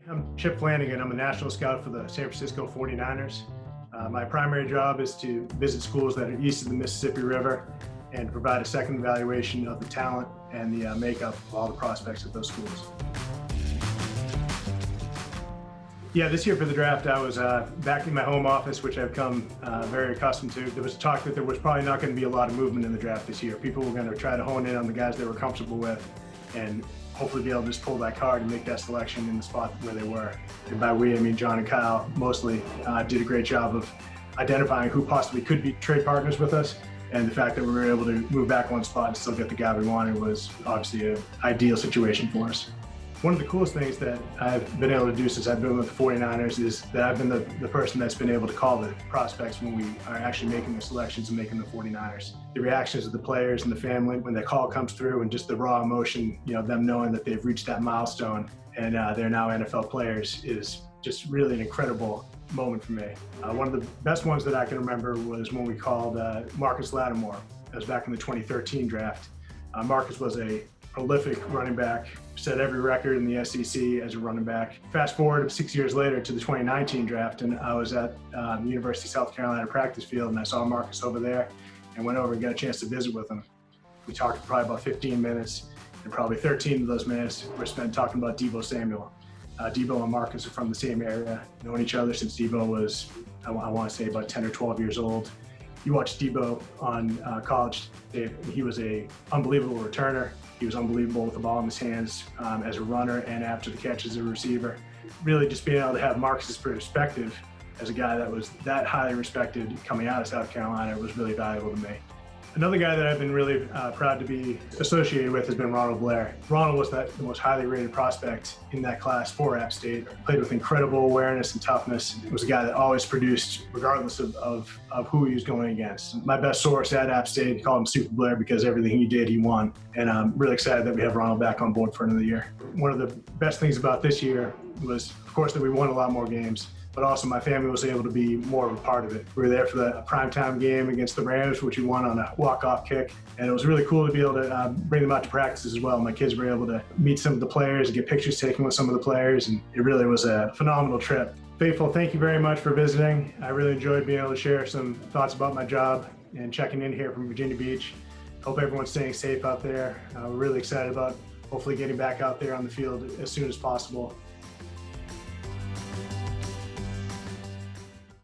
I'm Chip Flanagan. I'm a national scout for the San Francisco 49ers. My primary job is to visit schools that are east of the Mississippi River and provide a second evaluation of the talent and the makeup of all the prospects at those schools. Yeah, this year for the draft, I was back in my home office, which I've come very accustomed to. There was talk that there was probably not going to be a lot of movement in the draft this year. People were going to try to hone in on the guys they were comfortable with and hopefully be able to just pull that card and make that selection in the spot where they were. And by we, I mean John and Kyle mostly did a great job of identifying who possibly could be trade partners with us. And the fact that we were able to move back one spot and still get the guy we wanted was obviously an ideal situation for us. One of the coolest things that I've been able to do since I've been with the 49ers is that I've been the person that's been able to call the prospects when we are actually making the selections and making the 49ers. The reactions of the players and the family when that call comes through and just the raw emotion, them knowing that they've reached that milestone and they're now NFL players is just really an incredible moment for me. One of the best ones that I can remember was when we called Marcus Lattimore. That was back in the 2013 draft. Marcus was a prolific running back, set every record in the SEC as a running back. Fast forward 6 years later to the 2019 draft, and I was at the University of South Carolina practice field, and I saw Marcus over there and went over and got a chance to visit with him. We talked for probably about 15 minutes, and probably 13 of those minutes were spent talking about Deebo Samuel. Deebo and Marcus are from the same area, known each other since Deebo was, I want to say, about 10 or 12 years old. You watched Deebo on college tape. He was an unbelievable returner. He was unbelievable with the ball in his hands as a runner and after the catch as a receiver. Really just being able to have Marcus's perspective as a guy that was that highly respected coming out of South Carolina was really valuable to me. Another guy that I've been really proud to be associated with has been Ronald Blair. Ronald was the most highly rated prospect in that class for App State. Played with incredible awareness and toughness. He was a guy that always produced regardless of who he was going against. My best source at App State called him Super Blair because everything he did, he won. And I'm really excited that we have Ronald back on board for another year. One of the best things about this year was, of course, that we won a lot more games, but also my family was able to be more of a part of it. We were there for the primetime game against the Rams, which we won on a walk-off kick. And it was really cool to be able to bring them out to practice as well. My kids were able to meet some of the players and get pictures taken with some of the players. And it really was a phenomenal trip. Faithful, thank you very much for visiting. I really enjoyed being able to share some thoughts about my job and checking in here from Virginia Beach. Hope everyone's staying safe out there. We're really excited about hopefully getting back out there on the field as soon as possible.